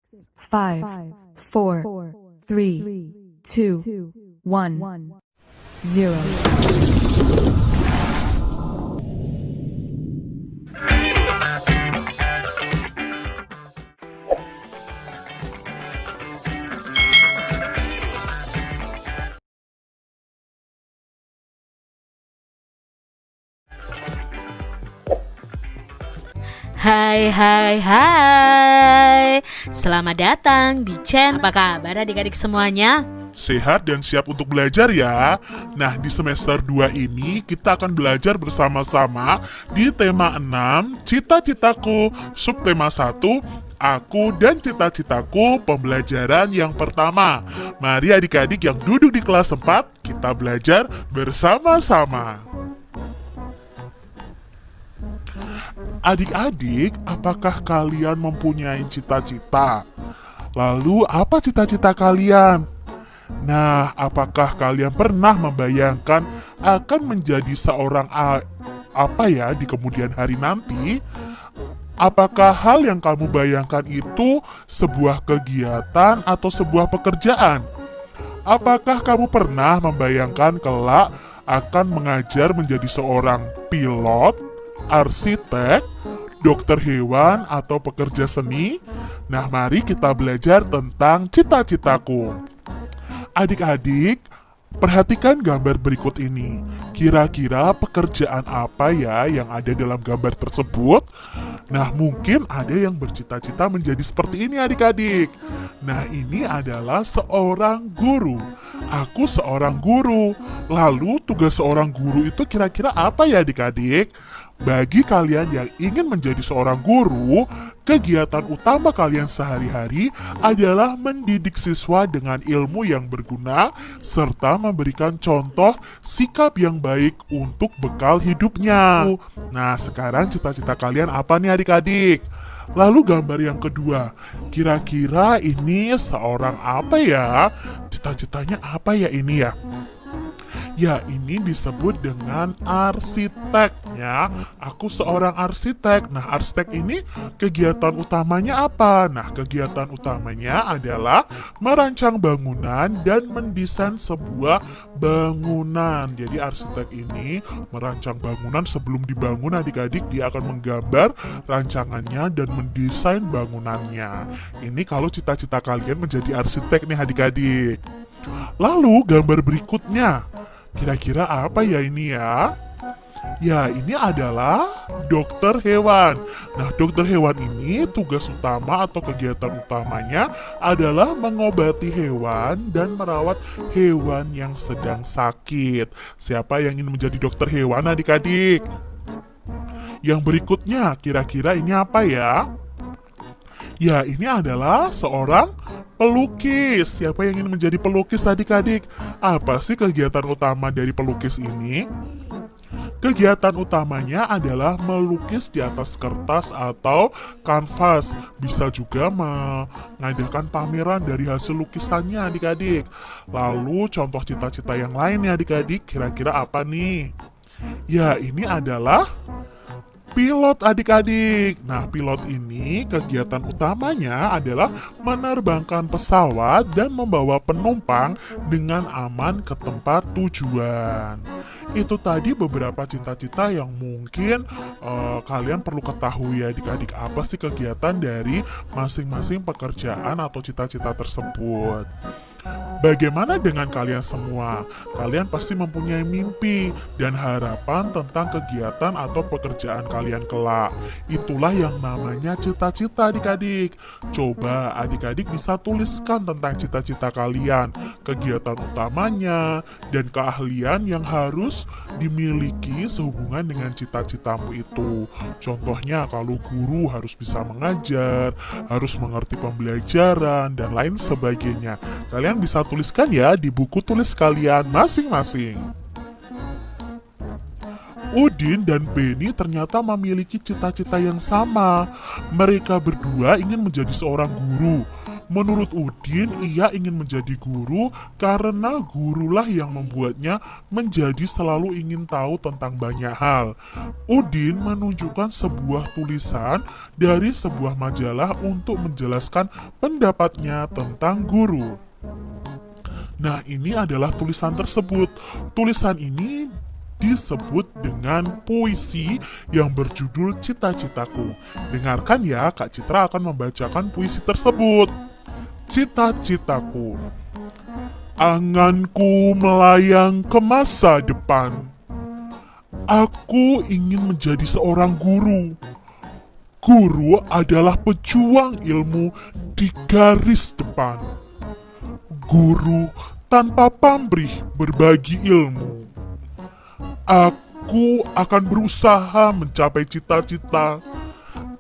5, 4, 3, 2, 1, 0. Hai. Selamat datang di channel. Apa kabar adik-adik semuanya? Sehat dan siap untuk belajar ya. Nah, di semester 2 ini kita akan belajar bersama-sama di tema 6, Cita-citaku, subtema 1, Aku dan cita-citaku, pembelajaran yang pertama. Mari adik-adik yang duduk di kelas 4, kita belajar bersama-sama. Adik-adik, apakah kalian mempunyai cita-cita? Lalu, apa cita-cita kalian? Nah, apakah kalian pernah membayangkan akan menjadi seorang apa ya di kemudian hari nanti? Apakah hal yang kamu bayangkan itu sebuah kegiatan atau sebuah pekerjaan? Apakah kamu pernah membayangkan kelak akan mengajar menjadi seorang pilot, arsitek, dokter hewan, atau pekerja seni? Nah, mari kita belajar tentang cita-citaku. Adik-adik, perhatikan gambar berikut ini. Kira-kira pekerjaan apa ya yang ada dalam gambar tersebut? Nah, mungkin ada yang bercita-cita menjadi seperti ini adik-adik. Nah, ini adalah seorang guru. Aku seorang guru. Lalu tugas seorang guru itu kira-kira apa ya adik-adik? Bagi kalian yang ingin menjadi seorang guru, kegiatan utama kalian sehari-hari adalah mendidik siswa dengan ilmu yang berguna serta memberikan contoh sikap yang baik untuk bekal hidupnya. Nah, sekarang cita-cita kalian apa nih adik-adik? Lalu gambar yang kedua, kira-kira ini seorang apa ya? Cita-citanya apa ya ini ya? Ya, ini disebut dengan arsiteknya. Aku seorang arsitek. Nah, arsitek ini kegiatan utamanya apa? Nah, kegiatan utamanya adalah merancang bangunan dan mendesain sebuah bangunan. Jadi, arsitek ini merancang bangunan sebelum dibangun adik-adik. Dia akan menggambar rancangannya dan mendesain bangunannya. Ini kalau cita-cita kalian menjadi arsitek nih adik-adik. Lalu, gambar berikutnya. Kira-kira apa ya ini ya? Ya, ini adalah dokter hewan. Nah, dokter hewan ini tugas utama atau kegiatan utamanya adalah mengobati hewan dan merawat hewan yang sedang sakit. Siapa yang ingin menjadi dokter hewan adik-adik? Yang berikutnya, kira-kira ini apa ya? Ya, ini adalah seorang pelukis. Siapa yang ingin menjadi pelukis adik-adik? Apa sih kegiatan utama dari pelukis ini? Kegiatan utamanya adalah melukis di atas kertas atau kanvas. Bisa juga mengadakan pameran dari hasil lukisannya adik-adik. Lalu contoh cita-cita yang lain ya adik-adik, kira-kira apa nih? Ya, ini adalah pilot adik-adik. Nah, pilot ini kegiatan utamanya adalah menerbangkan pesawat dan membawa penumpang dengan aman ke tempat tujuan. Itu tadi beberapa cita-cita yang mungkin kalian perlu ketahui ya adik-adik. Apa sih kegiatan dari masing-masing pekerjaan atau cita-cita tersebut? Bagaimana dengan kalian semua? Kalian pasti mempunyai mimpi dan harapan tentang kegiatan atau pekerjaan kalian kelak. Itulah yang namanya cita-cita adik-adik. Coba adik-adik bisa tuliskan tentang cita-cita kalian, kegiatan utamanya, dan keahlian yang harus dimiliki sehubungan dengan cita-citamu itu. Contohnya kalau guru harus bisa mengajar, harus mengerti pembelajaran, dan lain sebagainya. Kalian bisa tuliskan ya di buku tulis kalian masing-masing. Udin dan Penny ternyata memiliki cita-cita yang sama. Mereka berdua ingin menjadi seorang guru. Menurut Udin, ia ingin menjadi guru karena gurulah yang membuatnya menjadi selalu ingin tahu tentang banyak hal. Udin menunjukkan sebuah tulisan dari sebuah majalah untuk menjelaskan pendapatnya tentang guru. Nah, ini adalah tulisan tersebut. Tulisan ini disebut dengan puisi yang berjudul Cita-Citaku. Dengarkan ya, Kak Citra akan membacakan puisi tersebut. Cita-citaku. Anganku melayang ke masa depan. Aku ingin menjadi seorang guru. Guru adalah pejuang ilmu di garis depan. Guru tanpa pamrih berbagi ilmu. Aku akan berusaha mencapai cita-cita.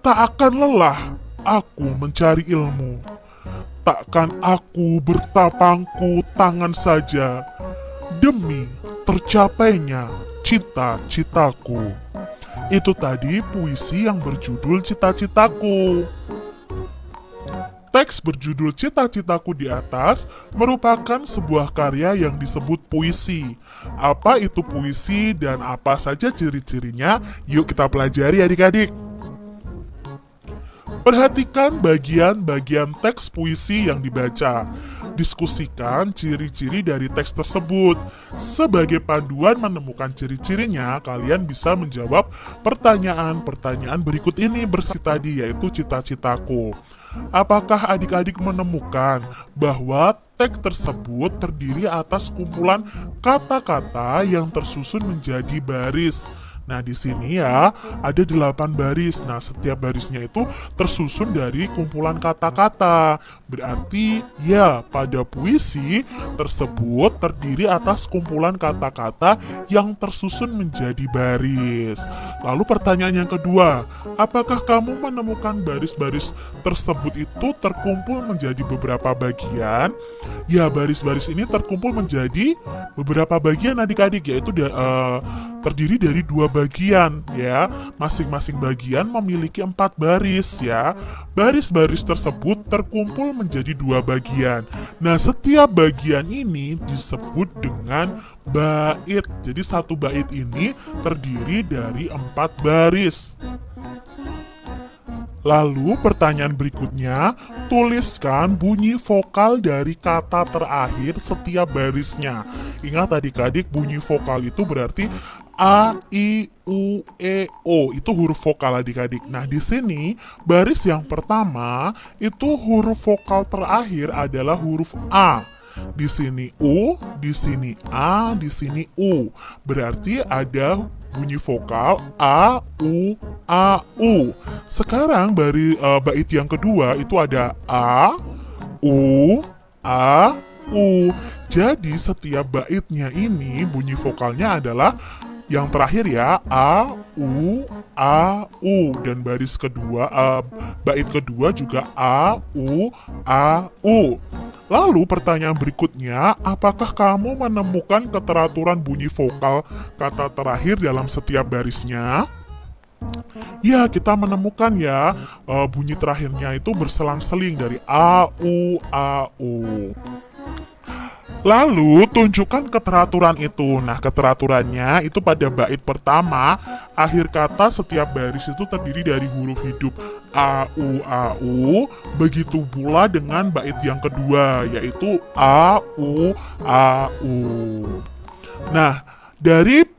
Tak akan lelah aku mencari ilmu. Takkan aku bertapangku tangan saja demi tercapainya cita-citaku. Itu tadi puisi yang berjudul Cita-Citaku. Teks berjudul Cita-Citaku di atas merupakan sebuah karya yang disebut puisi. Apa itu puisi dan apa saja ciri-cirinya? Yuk kita pelajari adik-adik. Perhatikan bagian-bagian teks puisi yang dibaca. Diskusikan ciri-ciri dari teks tersebut. Sebagai panduan menemukan ciri-cirinya, kalian bisa menjawab pertanyaan-pertanyaan berikut ini bersih tadi, yaitu cita-citaku. Apakah adik-adik menemukan bahwa teks tersebut terdiri atas kumpulan kata-kata yang tersusun menjadi baris? Nah, di sini ya ada 8 baris. Nah, setiap barisnya itu tersusun dari kumpulan kata-kata. Berarti ya pada puisi tersebut terdiri atas kumpulan kata-kata yang tersusun menjadi baris. Lalu pertanyaan yang kedua, apakah kamu menemukan baris-baris tersebut itu terkumpul menjadi beberapa bagian? Ya, baris-baris ini terkumpul menjadi beberapa bagian adik-adik, yaitu terdiri dari 2 bagian ya. Masing-masing bagian memiliki 4 baris ya. Baris-baris tersebut terkumpul menjadi 2 bagian. Nah, setiap bagian ini disebut dengan bait. Jadi satu bait ini terdiri dari 4 baris. Lalu pertanyaan berikutnya, tuliskan bunyi vokal dari kata terakhir setiap barisnya. Ingat adik-adik, bunyi vokal itu berarti A, I, U, E, O. Itu huruf vokal adik-adik. Nah, di sini baris yang pertama itu huruf vokal terakhir adalah huruf A. Di sini U, di sini A, di sini U. Berarti ada bunyi vokal A, U, A, U. Sekarang bait yang kedua itu ada A, U, A, U. Jadi setiap baitnya ini bunyi vokalnya adalah yang terakhir ya, A, U, A, U. Dan baris kedua, bait kedua juga A, U, A, U. Lalu pertanyaan berikutnya, apakah kamu menemukan keteraturan bunyi vokal kata terakhir dalam setiap barisnya? Ya, kita menemukan ya, bunyi terakhirnya itu berselang-seling dari A, U, A, U. Lalu tunjukkan keteraturan itu. Nah, keteraturannya itu pada bait pertama, akhir kata setiap baris itu terdiri dari huruf hidup A, U, A, U. Begitu pula dengan bait yang kedua, yaitu A, U, A, U. Nah, dari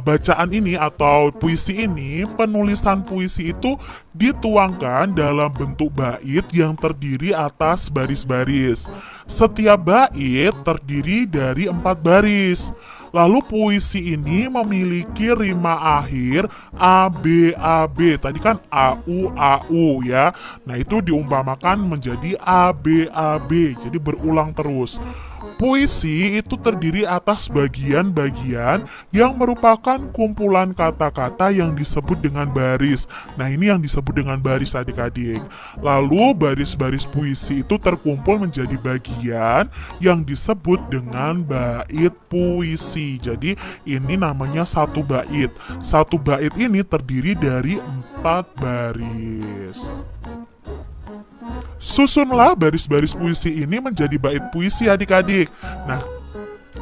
bacaan ini atau puisi ini, penulisan puisi itu dituangkan dalam bentuk bait yang terdiri atas baris-baris. Setiap bait terdiri dari 4 baris. Lalu puisi ini memiliki rima akhir A, B, A, B. Tadi kan A, U, A, U ya. Nah, itu diumpamakan menjadi A, B, A, B. Jadi berulang terus. Puisi itu terdiri atas bagian-bagian yang merupakan kumpulan kata-kata yang disebut dengan baris. Nah, ini yang disebut dengan baris adik-adik. Lalu baris-baris puisi itu terkumpul menjadi bagian yang disebut dengan bait puisi. Jadi ini namanya satu bait. Satu bait ini terdiri dari 4 baris. Susunlah baris-baris puisi ini menjadi bait puisi adik-adik. Nah,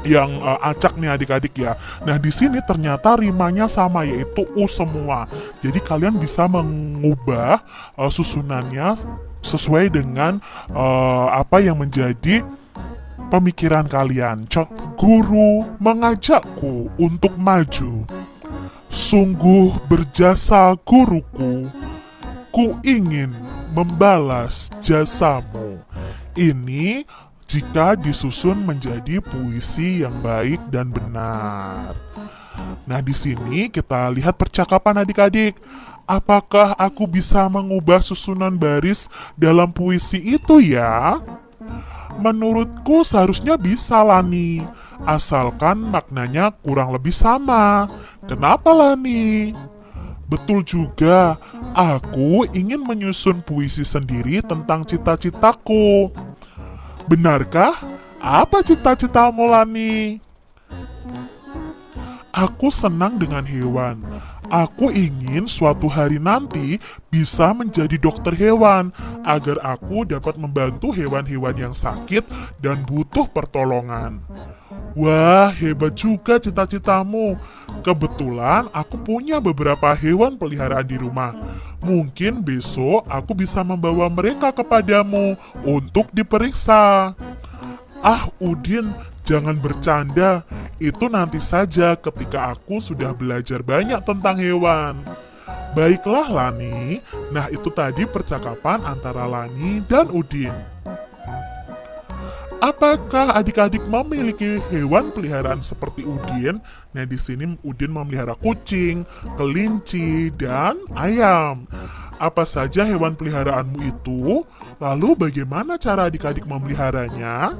yang acak nih adik-adik ya. Nah, di sini ternyata rimanya sama, yaitu U semua. Jadi kalian bisa mengubah susunannya sesuai dengan apa yang menjadi pemikiran kalian. Guru mengajakku untuk maju. Sungguh berjasa guruku. Ku ingin membalas jasamu. Ini jika disusun menjadi puisi yang baik dan benar. Nah, di sini kita lihat percakapan adik-adik. Apakah aku bisa mengubah susunan baris dalam puisi itu ya? Menurutku seharusnya bisa, Lani. Asalkan maknanya kurang lebih sama. Kenapa, Lani? Betul juga, aku ingin menyusun puisi sendiri tentang cita-citaku. Benarkah? Apa cita-citamu, Lani? Aku senang dengan hewan. Aku ingin suatu hari nanti bisa menjadi dokter hewan, agar aku dapat membantu hewan-hewan yang sakit dan butuh pertolongan. Wah, hebat juga cita-citamu. Kebetulan aku punya beberapa hewan peliharaan di rumah. Mungkin besok aku bisa membawa mereka kepadamu untuk diperiksa. Ah, Udin, jangan bercanda. Itu nanti saja ketika aku sudah belajar banyak tentang hewan. Baiklah, Lani. Nah, itu tadi percakapan antara Lani dan Udin. Apakah adik-adik memiliki hewan peliharaan seperti Udin? Nah, di sini Udin memelihara kucing, kelinci, dan ayam. Apa saja hewan peliharaanmu itu? Lalu bagaimana cara adik-adik memeliharanya?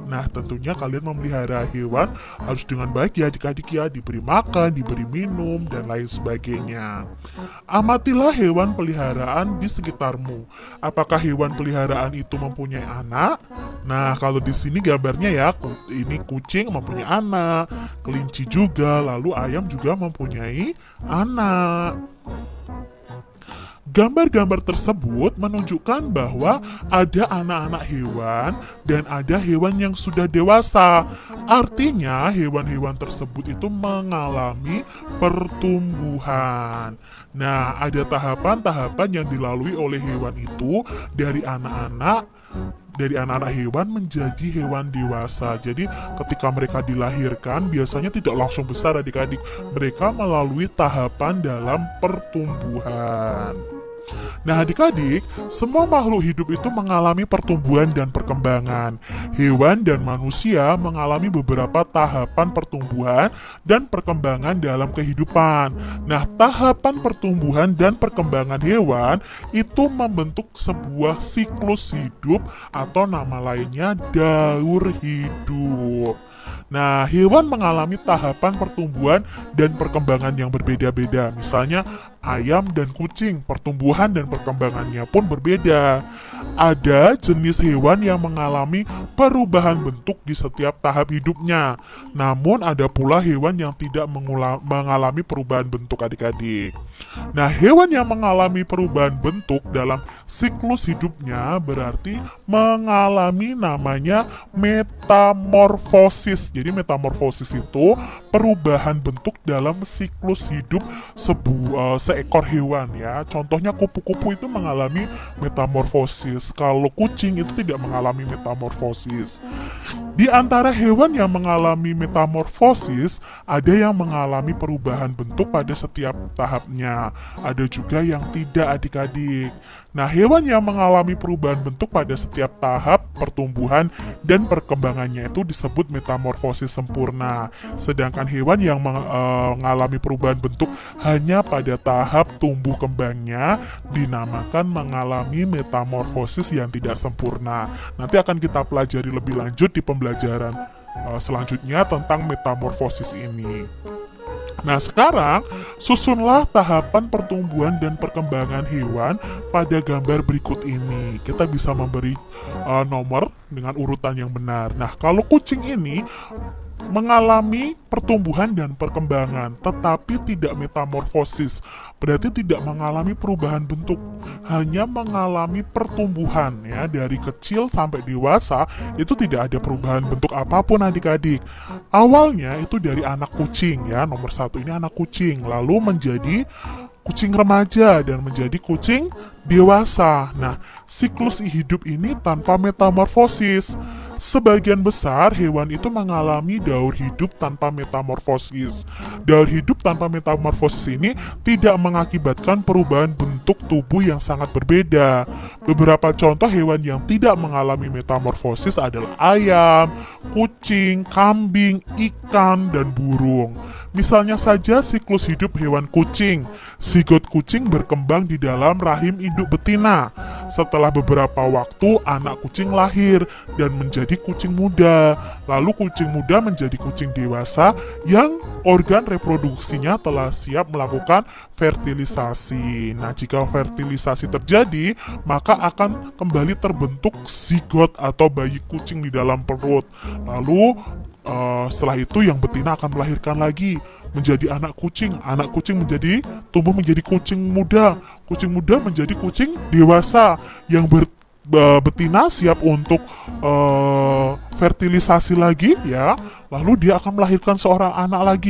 Nah, tentunya kalian memelihara hewan harus dengan baik ya adik-adik ya, diberi makan, diberi minum, dan lain sebagainya. Amatilah hewan peliharaan di sekitarmu. Apakah hewan peliharaan itu mempunyai anak? Nah, kalau di sini gambarnya ya, ini kucing mempunyai anak, kelinci juga, lalu ayam juga mempunyai anak. Gambar-gambar tersebut menunjukkan bahwa ada anak-anak hewan dan ada hewan yang sudah dewasa. Artinya hewan-hewan tersebut itu mengalami pertumbuhan. Nah, ada tahapan-tahapan yang dilalui oleh hewan itu dari anak-anak hewan menjadi hewan dewasa. Jadi ketika mereka dilahirkan biasanya tidak langsung besar adik-adik. Mereka melalui tahapan dalam pertumbuhan. Nah, adik-adik, semua makhluk hidup itu mengalami pertumbuhan dan perkembangan. Hewan dan manusia mengalami beberapa tahapan pertumbuhan dan perkembangan dalam kehidupan. Nah, tahapan pertumbuhan dan perkembangan hewan itu membentuk sebuah siklus hidup atau nama lainnya daur hidup. Nah, hewan mengalami tahapan pertumbuhan dan perkembangan yang berbeda-beda. Misalnya, ayam dan kucing, pertumbuhan dan perkembangannya pun berbeda. Ada jenis hewan yang mengalami perubahan bentuk di setiap tahap hidupnya. Namun, ada pula hewan yang tidak mengalami perubahan bentuk adik-adik. Nah, hewan yang mengalami perubahan bentuk dalam siklus hidupnya berarti mengalami namanya metamorfosis. Jadi metamorfosis itu perubahan bentuk dalam siklus hidup seekor hewan ya. Contohnya kupu-kupu itu mengalami metamorfosis. Kalau kucing itu tidak mengalami metamorfosis. Di antara hewan yang mengalami metamorfosis, ada yang mengalami perubahan bentuk pada setiap tahapnya. Ada juga yang tidak adik-adik. Nah, hewan yang mengalami perubahan bentuk pada setiap tahap pertumbuhan dan perkembangannya itu disebut metamorfosis sempurna. Sedangkan hewan yang mengalami perubahan bentuk hanya pada tahap tumbuh kembangnya dinamakan mengalami metamorfosis yang tidak sempurna. Nanti akan kita pelajari lebih lanjut di pembelajaran selanjutnya tentang metamorfosis ini. Nah, sekarang susunlah tahapan pertumbuhan dan perkembangan hewan pada gambar berikut ini. Kita bisa memberi nomor dengan urutan yang benar. Nah, kalau kucing ini mengalami pertumbuhan dan perkembangan, tetapi tidak metamorfosis. Berarti tidak mengalami perubahan bentuk, hanya mengalami pertumbuhan ya, dari kecil sampai dewasa itu tidak ada perubahan bentuk apapun adik-adik. Awalnya itu dari anak kucing ya, nomor satu ini anak kucing, lalu menjadi kucing remaja dan menjadi kucing dewasa. Nah, siklus hidup ini tanpa metamorfosis. Sebagian besar hewan itu mengalami daur hidup tanpa metamorfosis. Daur hidup tanpa metamorfosis ini tidak mengakibatkan perubahan bentuk tubuh yang sangat berbeda. Beberapa contoh hewan yang tidak mengalami metamorfosis adalah ayam, kucing, kambing, ikan, dan burung. Misalnya saja siklus hidup hewan kucing. Zigot kucing berkembang di dalam rahim induk betina. Setelah beberapa waktu, anak kucing lahir dan menjadi kucing muda. Lalu kucing muda menjadi kucing dewasa yang organ reproduksinya telah siap melakukan fertilisasi. Nah, jika fertilisasi terjadi, maka akan kembali terbentuk zigot atau bayi kucing di dalam perut. Lalu setelah itu yang betina akan melahirkan lagi menjadi anak kucing menjadi tumbuh menjadi kucing muda menjadi kucing dewasa yang betina siap untuk fertilisasi lagi ya, lalu dia akan melahirkan seorang anak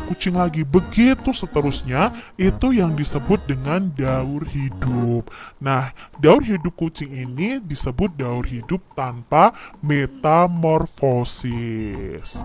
kucing lagi, begitu seterusnya. Itu yang disebut dengan daur hidup. Nah, daur hidup kucing ini disebut daur hidup tanpa metamorfosis.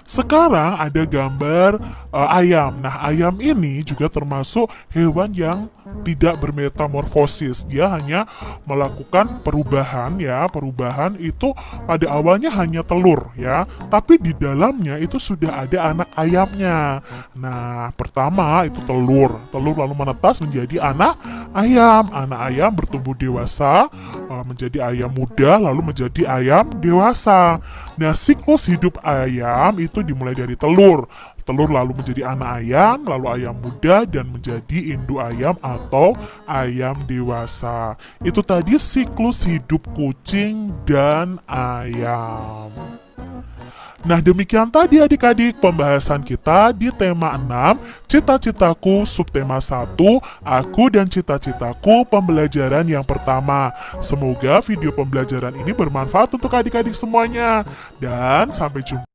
Sekarang ada gambar ayam. Nah, ayam ini juga termasuk hewan yang tidak bermetamorfosis. Dia hanya melakukan perubahan ya. Perubahan itu pada awalnya hanya telur ya, tapi di dalamnya itu sudah ada anak ayamnya. Nah, pertama itu telur lalu menetas menjadi anak ayam. Anak ayam bertumbuh dewasa menjadi ayam muda, lalu menjadi ayam dewasa. Nah, siklus hidup ayam itu dimulai dari telur lalu menjadi anak ayam, lalu ayam muda, dan menjadi induk ayam atau ayam dewasa. Itu tadi siklus hidup kucing dan ayam. Nah, demikian tadi adik-adik pembahasan kita di tema 6, cita-citaku, subtema 1, aku dan cita-citaku, pembelajaran yang pertama. Semoga video pembelajaran ini bermanfaat untuk adik-adik semuanya. Dan sampai jumpa.